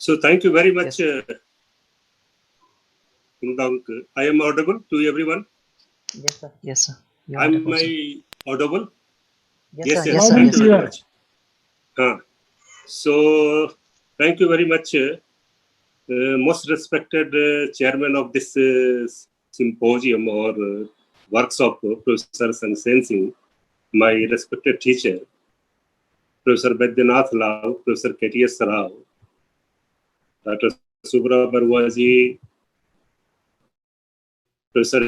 So thank you very much, Yes. I am audible to everyone. Yes, sir. Yes, sir. You are audible, sir. I audible? Yes, sir. Yes. Yes, sir. Thank Yes, you sir. very much. So thank you very much, most respected chairman of this symposium or workshop, Professor Sensing, my respected teacher, Professor Baidyanath Rao, Professor KTS Rao, Dr. Subra Barwaji, Professor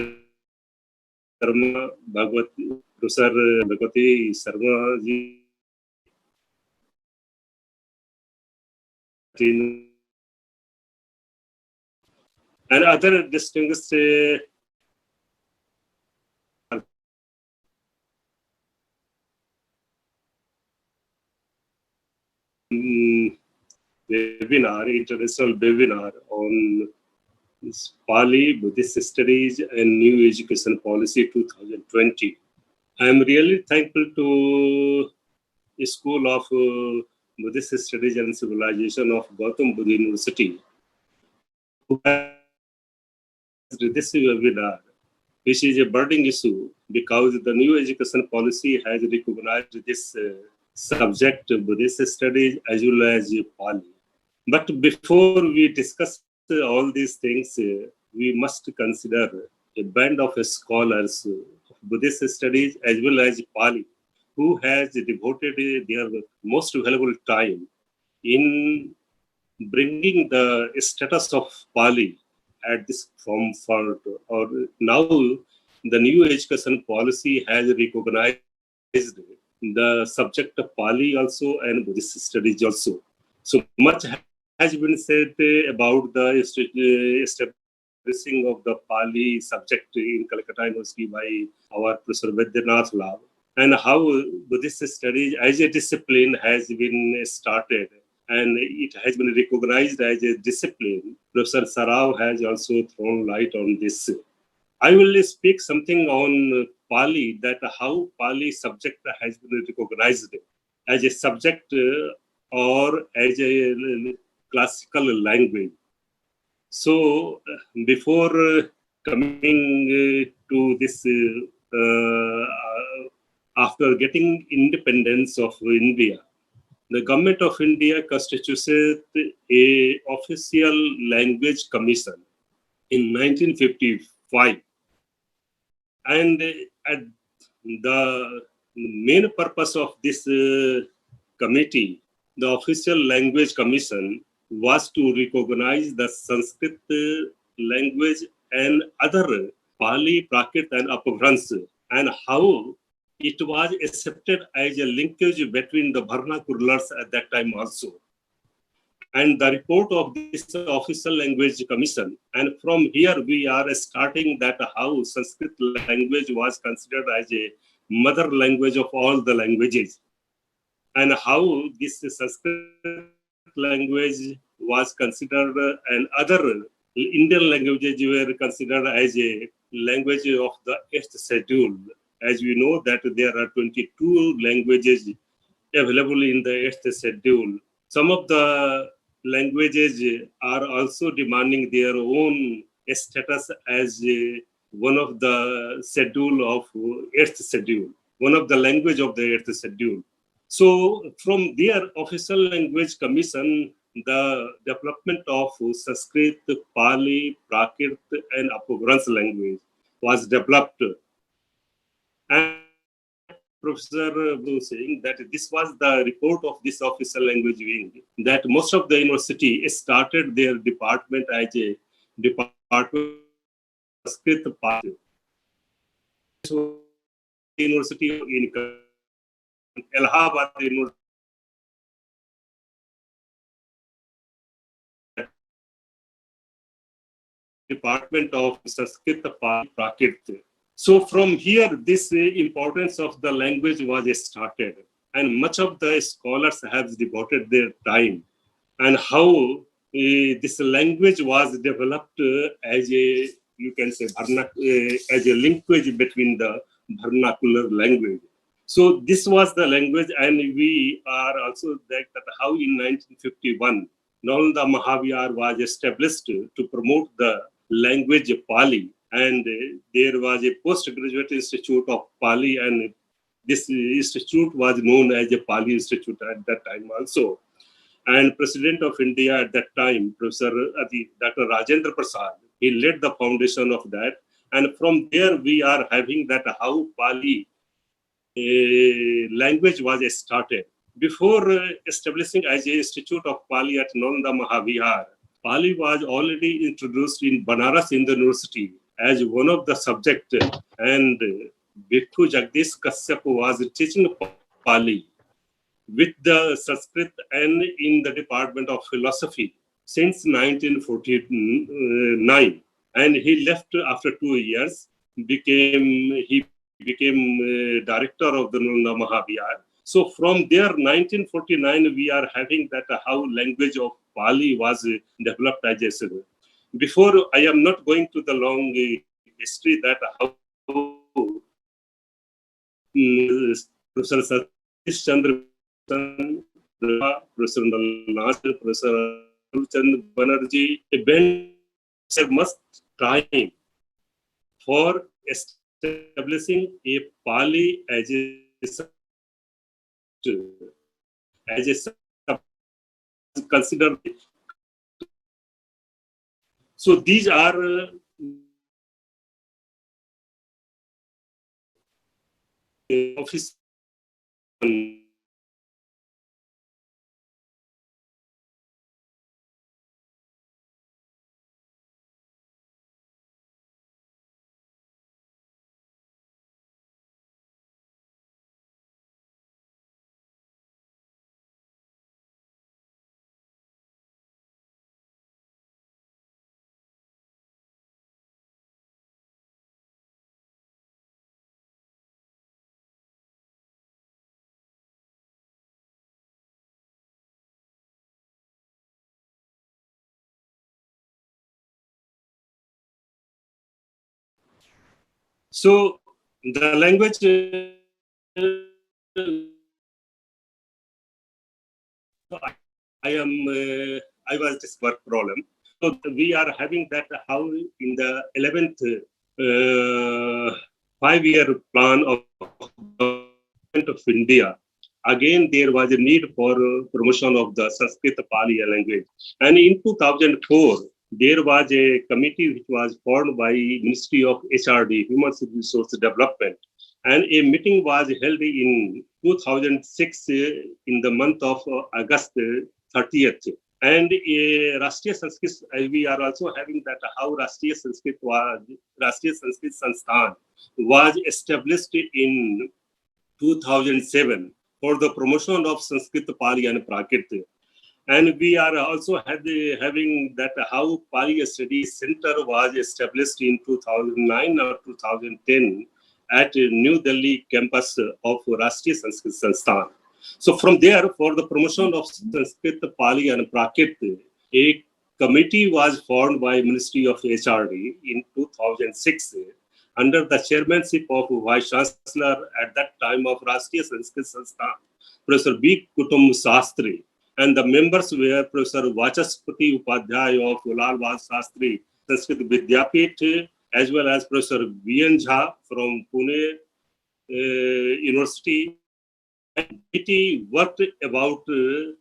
Sharma Bhagwati, Professor Bhagwati Sharma ji, and other distinguished webinar, international webinar on Pali, Buddhist Studies and New Education Policy 2020. I am really thankful to the School of Buddhist Studies and Civilization of Gautam Buddha University, who has this webinar, which is a burning issue because the new education policy has recognized this subject, Buddhist studies as well as Pali. But before we discuss all these things, we must consider a band of scholars of Buddhist studies as well as Pali, who has devoted their most valuable time in bringing the status of Pali at this comfort. Or now the new education policy has recognized the subject of Pali also and Buddhist studies also. So much has been said about the establishing of the Pali subject in Calcutta University by our Professor Baidyanath Rao, and how Buddhist studies as a discipline has been started and it has been recognized as a discipline. Professor Sarao has also thrown light on this. I will speak something on Pali, that how Pali subject has been recognized as a subject or as a classical language. So before coming to this, after getting independence of India, the government of India constituted a official language commission in 1955, and at the main purpose of this committee, the official language commission, was to recognize the Sanskrit language and other Pali, Prakrit and Apabhrans, and how it was accepted as a linkage between the vernaculars at that time also. And the report of this official language commission, and from here we are starting that how Sanskrit language was considered as a mother language of all the languages, and how this Sanskrit language was considered and other Indian languages were considered as a language of the 8th schedule. As we know that there are 22 languages available in the 8th schedule. Some of the languages are also demanding their own status as one of the schedule of 8th schedule, one of the language of the 8th schedule. So from their official language commission, the development of Sanskrit, Pali, Prakrit and Apabhrans language was developed. And Professor was saying that this was the report of this official language wing, that most of the university started their department as a department of Sanskrit Pali. University in Allahabad University department of Sanskrit Pali Prakrit. So from here, this importance of the language was started, and much of the scholars have devoted their time, and how this language was developed as a, you can say, as a linkage between the vernacular language. So this was the language, and we are also that how in 1951 Nalanda Mahavihar was established to promote the language Pali, and there was a postgraduate institute of Pali, and this institute was known as a Pali Institute at that time also. And President of India at that time, Professor Dr. Rajendra Prasad, he led the foundation of that. And from there, we are having that how Pali language was started. Before establishing as an Institute of Pali at Nalanda Mahavihar, Pali was already introduced in Banaras University as one of the subjects, and Bhikkhu Jagdish Kashyap was teaching Pali with the Sanskrit and in the Department of Philosophy since 1949. And he left after 2 years, he became director of the Nalanda Mahavihar. So from there, 1949, we are having that how language of Pali was developed as a civil. Before, I am not going to the long history that how Professor Satish Chandra, Professor Nasir, Professor Chand Banerjee, spent much time for establishing a Pali as a considered. So these are office. So the language I was this work problem. So we are having that how in the 11th 5-year plan of government of India. Again, there was a need for promotion of the Sanskrit Pali language. And in 2004, there was a committee which was formed by Ministry of HRD, Human Resource Development. And a meeting was held in 2006 in the month of August 30th. And Rashtriya Sanskrit, we are also having that how Rashtriya Sanskrit Sansthan was established in 2007 for the promotion of Sanskrit, Pali and Prakrit. And we are also having that how Pali Study Center was established in 2009 or 2010 at New Delhi campus of Rashtriya Sanskrit Sansthan. So from there, for the promotion of Sanskrit, Pali and Prakrit, a committee was formed by Ministry of HRD in 2006 under the chairmanship of Vice Chancellor at that time of Rashtriya Sanskrit Sansthan, Professor B. Gautam Sastri. And the members were Professor Vachaspati Upadhyay of Lal Bahadur Shastri Sanskrit Vidyapith, as well as Professor V.N. Jha from Pune University. And it worked about the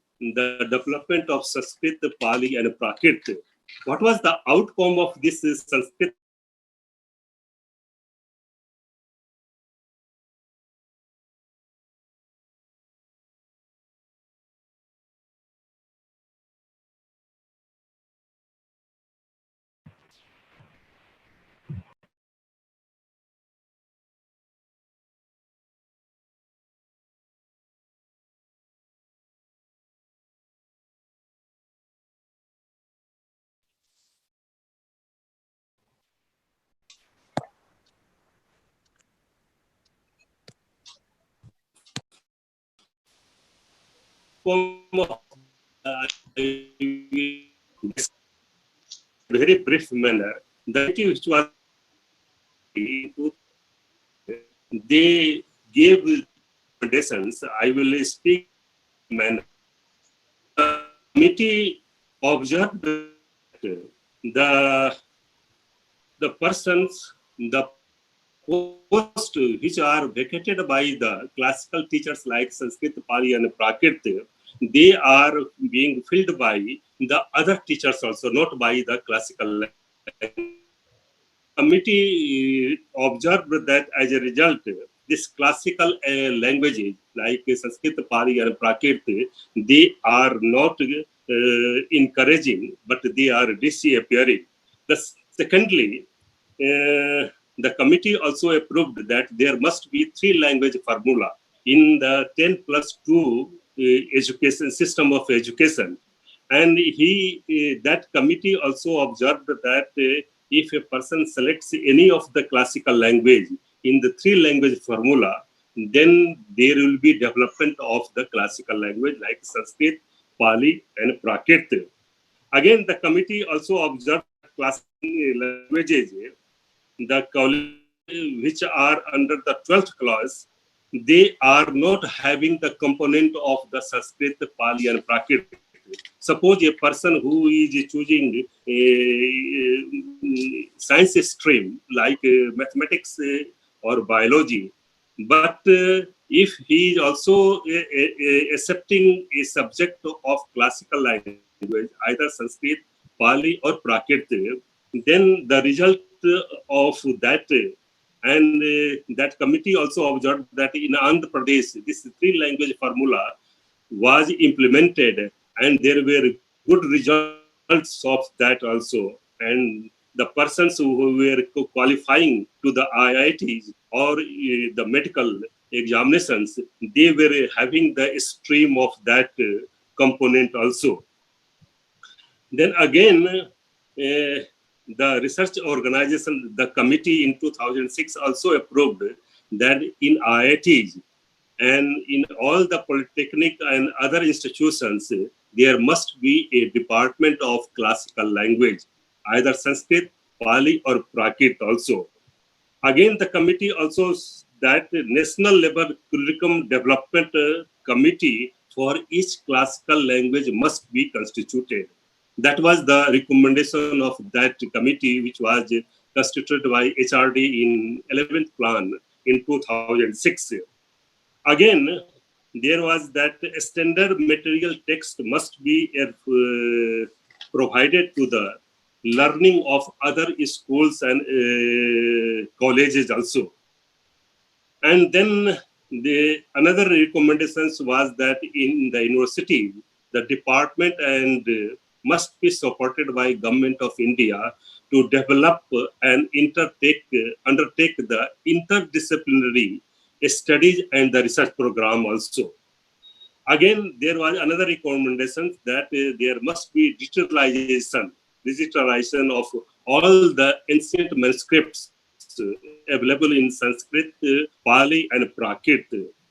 development of Sanskrit, Pali and Prakrit. What was the outcome of this Sanskrit? Very brief manner, the which was they gave recommendations. I will speak manner. Committee observed the persons, the posts which are vacated by the classical teachers like Sanskrit, Pali, and Prakrit, they are being filled by the other teachers also, not by the classical language. Committee observed that as a result, this classical languages like Sanskrit, Pali, and Prakrit, they are not encouraging, but they are disappearing. Secondly, the committee also approved that there must be 3-language formula in the 10+2 education system of education. And that committee also observed that if a person selects any of the classical language in the 3-language formula, then there will be development of the classical language like Sanskrit, Pali, and Prakrit. Again, the committee also observed classical languages, the colleges which are under the 12th clause, they are not having the component of the Sanskrit, Pali, and Prakrit. Suppose a person who is choosing a science stream like mathematics or biology, but if he is also accepting a subject of classical language, either Sanskrit, Pali, or Prakrit, then the result of that, and that committee also observed that in Andhra Pradesh, this 3-language formula was implemented, and there were good results of that also. And the persons who were qualifying to the IITs or the medical examinations, they were having the stream of that component also. Then again, the research organization, the committee in 2006 also approved that in IITs and in all the polytechnic and other institutions, there must be a department of classical language, either Sanskrit, Pali, or Prakrit also. Again, the committee also that national level curriculum development committee for each classical language must be constituted. That was the recommendation of that committee, which was constituted by HRD in 11th plan in 2006. Again, there was that standard material text must be provided to the learning of other schools and colleges also. And then another recommendations was that in the university, the department and must be supported by Government of India to develop and undertake the interdisciplinary studies and the research program also. Again, there was another recommendation that there must be digitalization of all the ancient manuscripts available in Sanskrit, Pali, and Prakrit.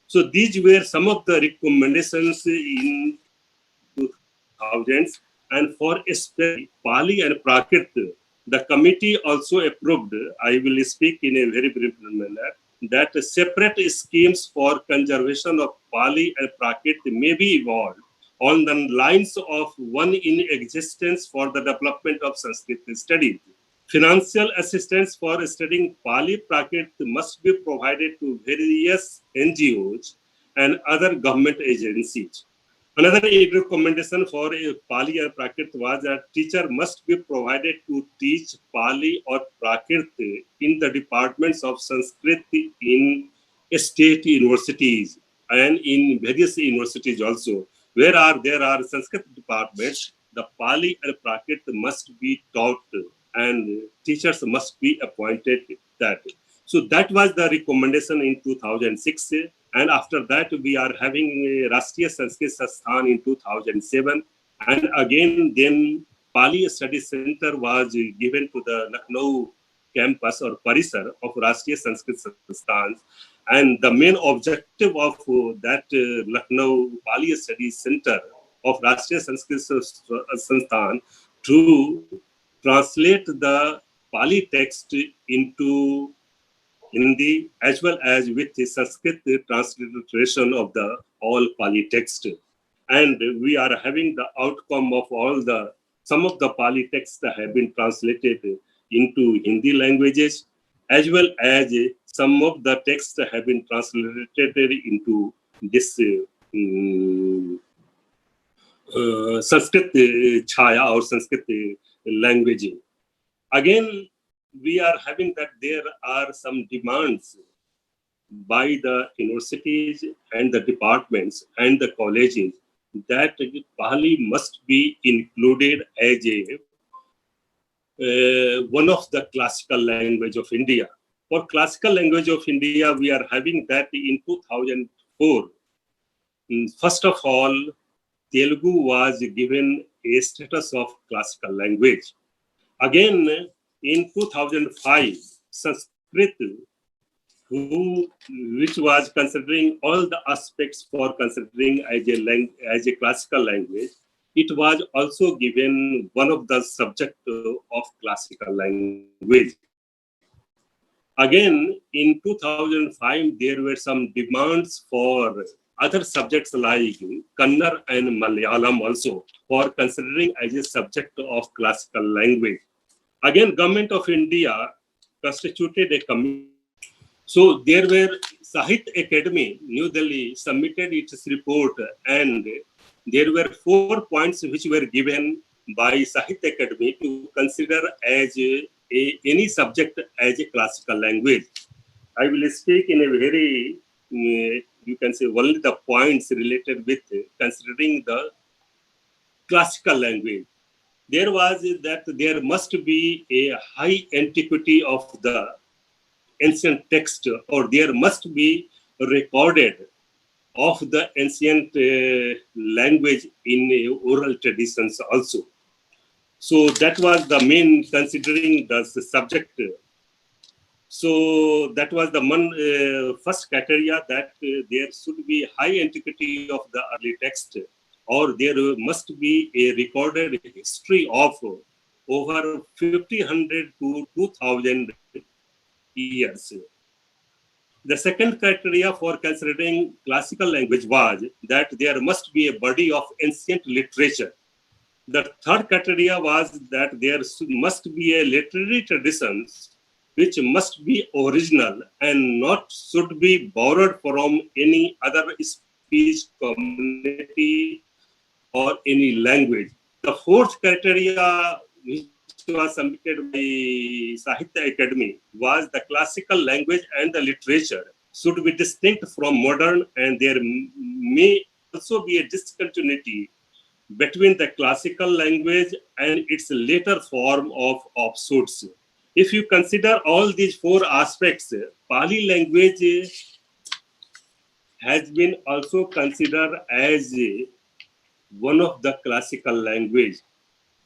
So these were some of the recommendations in 2000s, and for especially Pali and Prakrit, the committee also approved, I will speak in a very brief manner, that separate schemes for conservation of Pali and Prakrit may be evolved on the lines of one in existence for the development of Sanskrit studies. Financial assistance for studying Pali Prakrit must be provided to various NGOs and other government agencies. Another recommendation for Pali and Prakrit was that teacher must be provided to teach Pali or Prakrit in the departments of Sanskrit in state universities and in various universities also. There are Sanskrit departments, the Pali and Prakrit must be taught and teachers must be appointed that. So that was the recommendation in 2006. And after that, we are having Rashtriya Sanskrit Sansthan in 2007. And again, then Pali Study Center was given to the Lucknow campus or Parisar of Rashtriya Sanskrit Sansthan. And the main objective of that Lucknow Pali Study Center of Rashtriya Sanskrit Sansthan to translate the Pali text into Hindi as well as with the Sanskrit transliteration of the all Pali text. And we are having the outcome of all the Some of the Pali texts have been translated into Hindi languages, as well as some of the texts have been translated into this Sanskrit Chaya or Sanskrit language. Again, we are having that there are some demands by the universities and the departments and the colleges that Pali must be included as one of the classical language of India. For classical language of India, we are having that in 2004. First of all, Telugu was given a status of classical language. Again, in 2005, Sanskrit, which was considering all the aspects for considering as a classical language, it was also given one of the subject of classical language. Again, in 2005, there were some demands for other subjects like Kannada and Malayalam also for considering as a subject of classical language. Again, Government of India constituted a committee. So there were Sahitya Academy, New Delhi, submitted its report, and there were 4 points which were given by Sahitya Academy to consider as any subject as a classical language. I will speak in a very, you can say, only the points related with considering the classical language. There was that there must be a high antiquity of the ancient text, or there must be recorded of the ancient language in oral traditions also. So that was the main considering the subject. So that was the first criteria, that there should be high antiquity of the early text, or there must be a recorded history of over 1500 to 2000 years. The second criteria for considering classical language was that there must be a body of ancient literature. The third criteria was that there must be a literary traditions which must be original and not should be borrowed from any other speech community or any language. The fourth criteria, which was submitted by Sahitya Academy, was the classical language and the literature should be distinct from modern, and there may also be a discontinuity between the classical language and its later form of offshoots. If you consider all these 4 aspects, Pali language has been also considered as one of the classical language.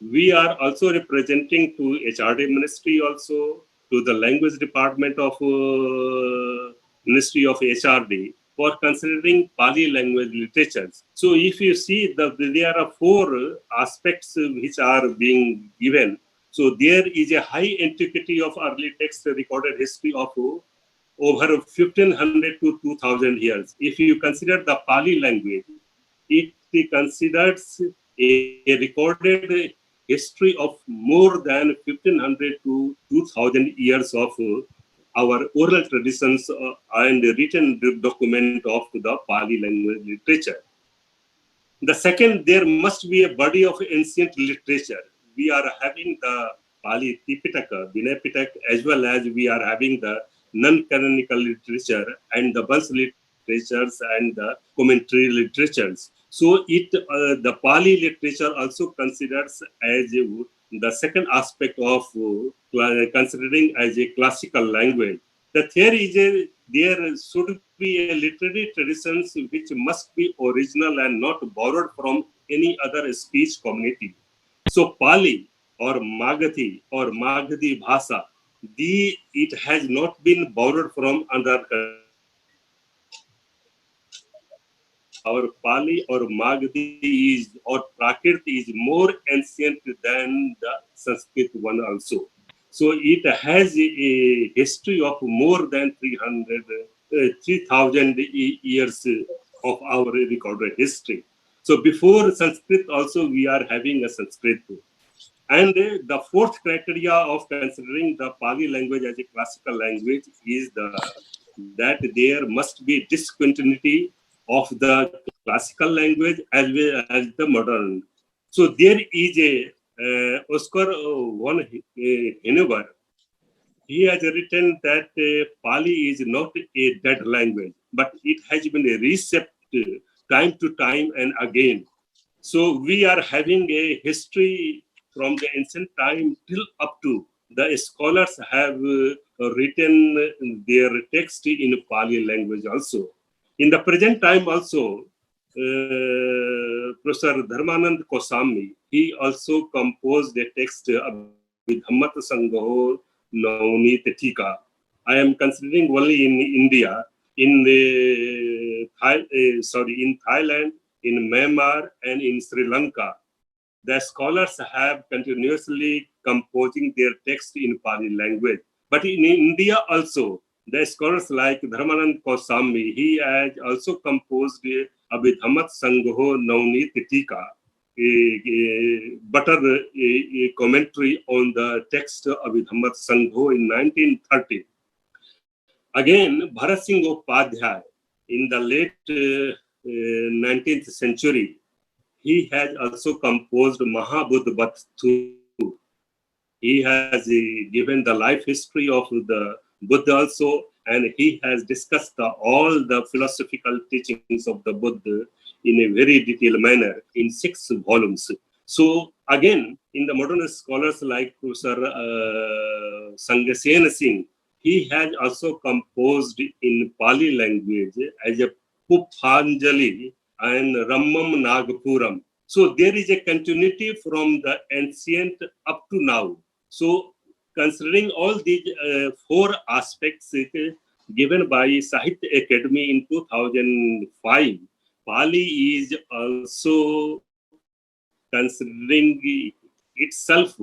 We are also representing to HRD Ministry also, to the language department of Ministry of HRD for considering Pali language literatures. So if you see, there are 4 aspects which are being given. So there is a high antiquity of early text recorded history of over 1500 to 2000 years. If you consider the Pali language, it considers a recorded history of more than 1500 to 2000 years of our oral traditions and written document of the Pali language literature. The second, there must be a body of ancient literature. We are having the Pali Tipitaka, Vinay Pitaka, as well as we are having the non-canonical literature and the Vans literatures and the commentary literatures. So the Pali literature also considers as the second aspect of considering as a classical language. The theory is there should be a literary traditions which must be original and not borrowed from any other speech community. So Pali or Magathi or Magadhi Bhasa, it has not been borrowed from other countries. Our Pali or Magadhi or Prakrit is more ancient than the Sanskrit one also. So it has a history of more than 3,000 years of our recorded history. So before Sanskrit also we are having a Sanskrit. And the fourth criteria of considering the Pali language as a classical language is that there must be discontinuity of the classical language as well as the modern. So there is a Oscar von Henneber. He has written that Pali is not a dead language, but it has been reshaped time to time and again. So we are having a history from the ancient time till up to the scholars have written their text in Pali language also. In the present time also, Professor Dharmanand Kosami, he also composed a text Abhidhammat Sangho Navneet Tika. I am considering only in India, in in Thailand, in Myanmar, and in Sri Lanka. The scholars have continuously composing their text in Pali language. But in India also, the scholars like Dharmanand Kosami, he has also composed Abhidhammat Sangho Navneet Tika, a better commentary on the text of Abhidhammat Sangho in 1930. Again, Bharat Singh Upadhyay, in the late 19th century, he has also composed Mahabhuddha. He has given the life history of the Buddha also, and he has discussed all the philosophical teachings of the Buddha in a very detailed manner in 6 volumes. So again, in the modern scholars like Professor Sangasena Singh, he has also composed in Pali language as a Pupanjali and Rammam Nagpuram. So there is a continuity from the ancient up to now. So considering all these 4 aspects given by Sahitya Academy in 2005, Pali is also considering itself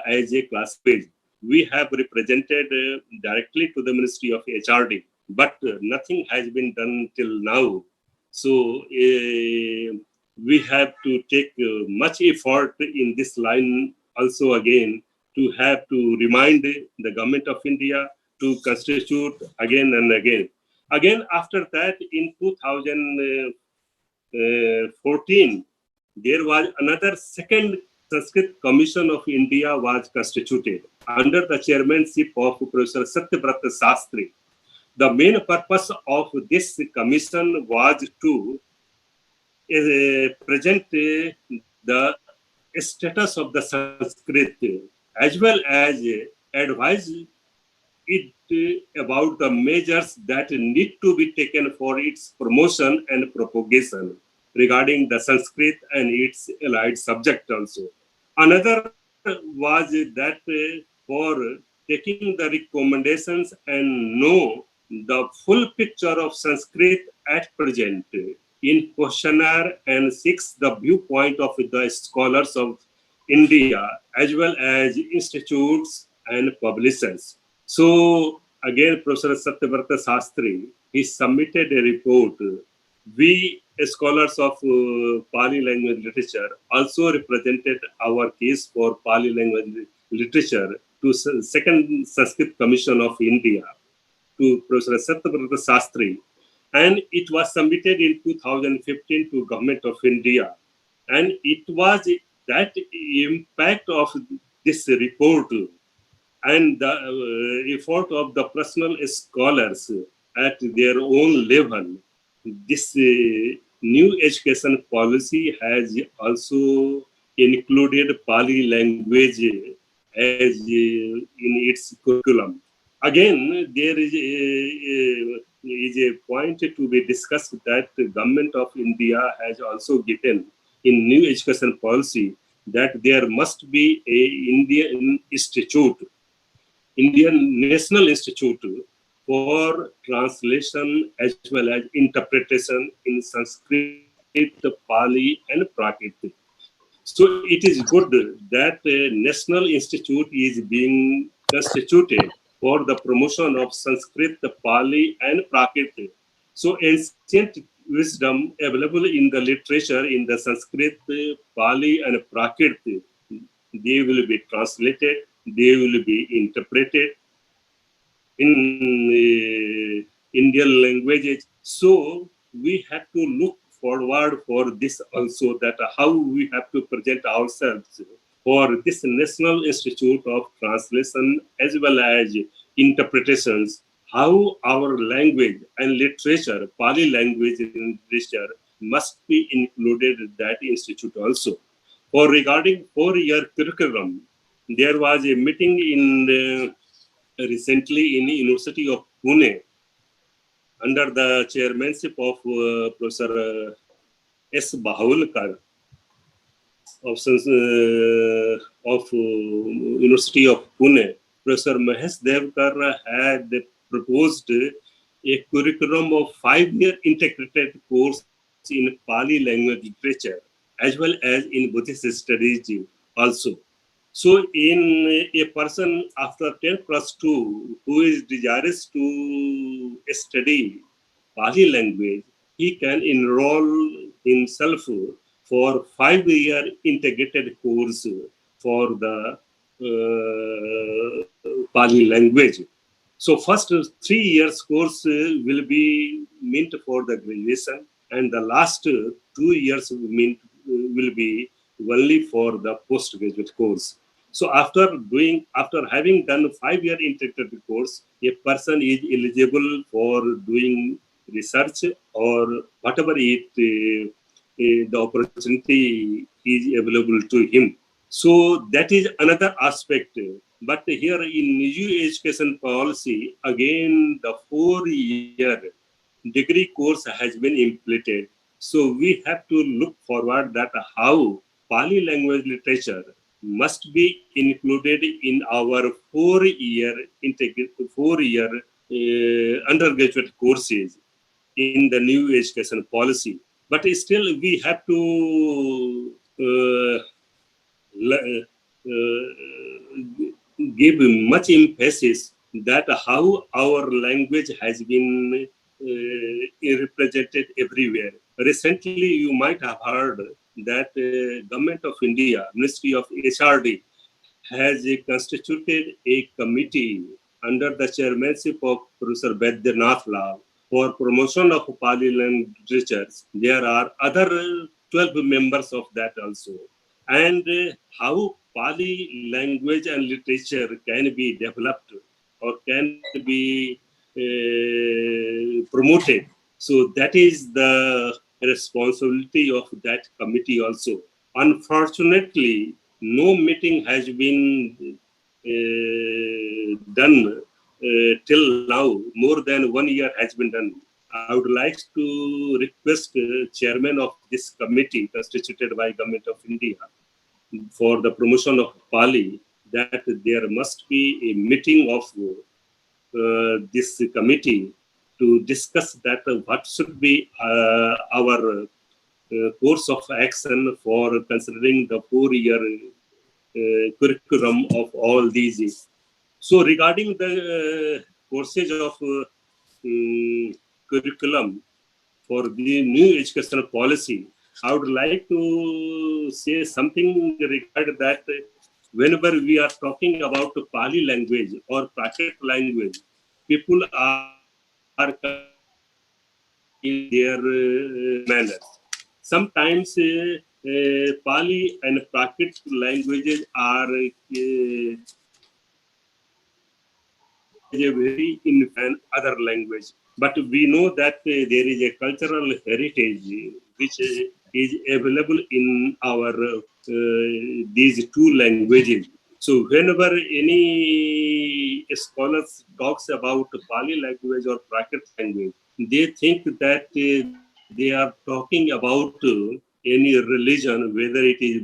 as a class page. We have represented directly to the Ministry of HRD, but nothing has been done till now. So we have to take much effort in this line also again to have to remind the government of India to constitute again and again. Again, after that, in 2014, there was another second Sanskrit Commission of India was constituted under the chairmanship of Professor Satyabrata Sastri. The main purpose of this commission was to present the status of the Sanskrit as well as advise it about the measures that need to be taken for its promotion and propagation regarding the Sanskrit and its allied subject also. Another was that for taking the recommendations and know the full picture of Sanskrit at present in questionnaire and seeks the viewpoint of the scholars of India as well as institutes and publishers. So again, Professor Satyavrata Sastri, he submitted a report. We scholars of Pali language literature also represented our case for Pali language literature to Second Sanskrit Commission of India, to Professor Satyavrata Sastri, and it was submitted in 2015 to Government of India. And it was that impact of this report and the effort of the personal scholars at their own level. This new education policy has also included Pali language as in its curriculum. Again, there is a point to be discussed that the Government of India has also given in new education policy that there must be a Indian National Institute for translation as well as interpretation in Sanskrit, Pali, and Prakrit. So it is good that a National Institute is being constituted for the promotion of Sanskrit, Pali, and Prakrit. So ancient wisdom available in the literature in the Sanskrit, Pali and Prakrit. They will be translated, they will be interpreted in Indian languages. So we have to look forward for this also, that how we have to present ourselves for this National Institute of Translation as well as interpretations, how our language and literature, Pali language and literature, must be included in that institute also. For regarding 4-year curriculum, there was a meeting in recently in University of Pune under the chairmanship of Professor S. Bahulkar of University of Pune. Professor Mahesh Devkar had proposed a curriculum of 5-year integrated course in Pali language literature as well as in Buddhist studies also. So in a person after 10+2 who is desirous to study Pali language, he can enroll himself for 5-year integrated course for the Pali language. So first 3 years course will be meant for the graduation, and the last 2 years will be only for the postgraduate course. So after having done 5-year integrated course, a person is eligible for doing research or whatever the opportunity is available to him. So that is another aspect. But here in new education policy, again the 4-year degree course has been implemented. So we have to look forward that how Pali language literature must be included in our 4-year undergraduate courses in the new education policy. But still we have to give much emphasis that how our language has been represented everywhere. Recently, you might have heard that Government of India, Ministry of HRD, has constituted a committee under the chairmanship of Professor Baidyanath Lal for promotion of Pali language literatures. There are other 12 members of that also. And how Pali language and literature can be developed or can be promoted. So that is the responsibility of that committee also. Unfortunately, no meeting has been done till now. More than 1 year has been done. I would like to request chairman of this committee constituted by Government of India for the promotion of Pali that there must be a meeting of this committee to discuss that what should be our course of action for considering the 4-year curriculum of all these. So regarding the courses of curriculum for the new educational policy, I would like to say something regarding that. Whenever we are talking about Pali language or Prakrit language, people are in their manner. Sometimes Pali and Prakrit languages are very in other language. But we know that there is a cultural heritage which is available in our these two languages. So whenever any scholars talks about Pali language or Prakrit language, they think that they are talking about any religion, whether it is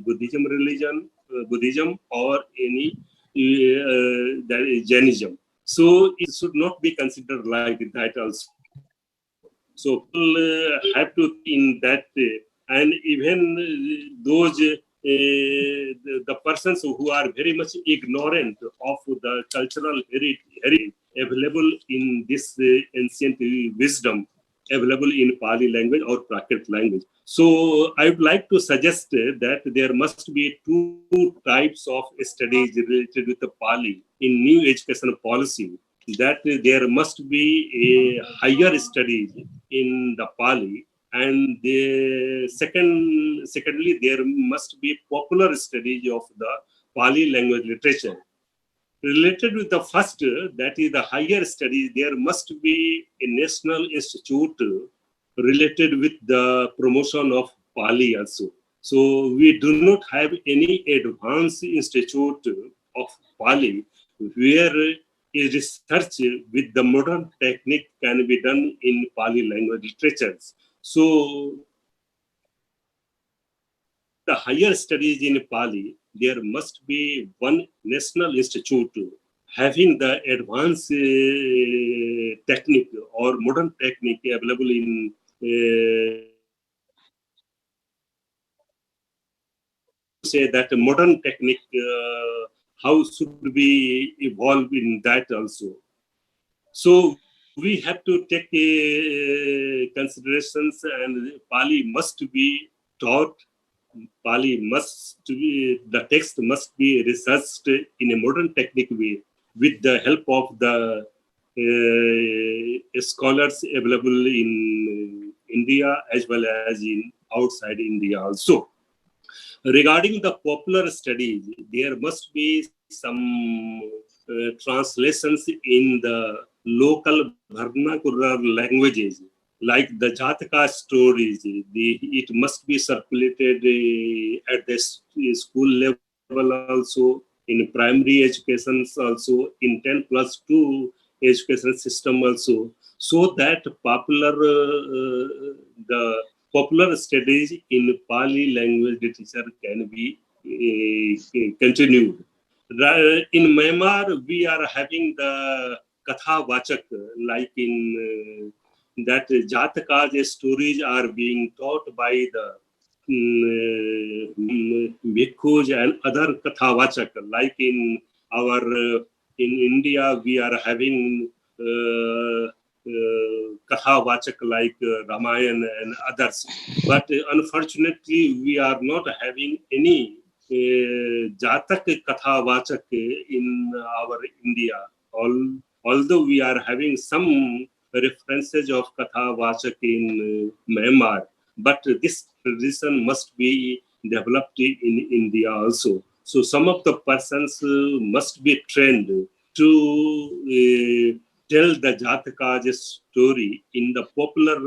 Buddhism or any that is Jainism. So it should not be considered like that also. So people have to in that, and even those the persons who are very much ignorant of the cultural heritage available in this ancient wisdom, available in Pali language or Prakrit language. So I would like to suggest that there must be two types of studies related with the Pali in new education policy. That there must be a higher studies in the Pali, and secondly, there must be popular studies of the Pali language literature. Related with the first, that is the higher studies, there must be a national institute related with the promotion of Pali also. So we do not have any advanced institute of Pali where a research with the modern technique can be done in Pali language literatures. So the higher studies in Pali, there must be one national institute having the advanced technique or modern technique available in say that modern technique, how should we evolve in that also. So we have to take considerations, and Pali must be taught. Pali must be, the text must be researched in a modern technique way with the help of the scholars available in India as well as in outside India also. Regarding the popular studies, there must be some translations in the local vernacular languages, like the Jataka stories. It must be circulated at the school level also, in primary education also, in 10+2 education system also, so that the popular studies in Pali language literature can be continued. In Myanmar, we are having the Katha Vachak, like in that Jatakas stories are being taught by the bhikkhus and other Katha Vachak, like in our in India, we are having Katha Vachak like Ramayana and others. But unfortunately, we are not having any Jatak Katha Vachak in our India. Although we are having some references of Katha Vachak in Myanmar, but this tradition must be developed in India also. So some of the persons must be trained to tell the Jataka's story in the popular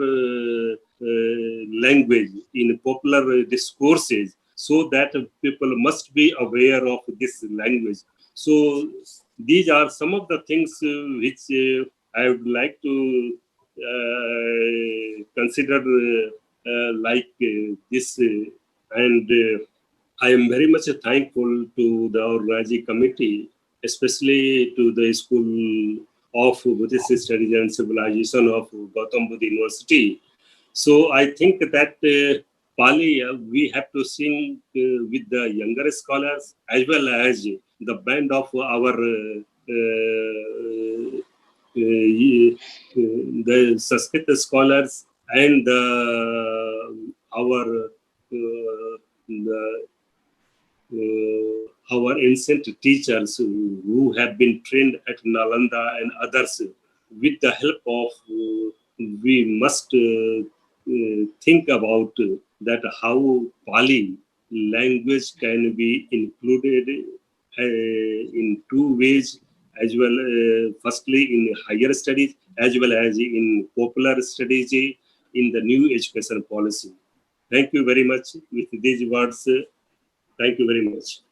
language, in popular discourses, so that people must be aware of this language. So these are some of the things which I would like to consider like this. And I am very much thankful to the organizing committee, especially to the School of Buddhist Studies and Civilization of Gautam Buddha University. So I think that Pali, we have to sing with the younger scholars as well as the band of our the Sanskrit scholars and our ancient teachers who have been trained at Nalanda and others. With the help of, we must think about that how Pali language can be included in two ways, as well firstly in higher studies as well as in popular studies in the new education policy. Thank you very much. With these words, thank you very much.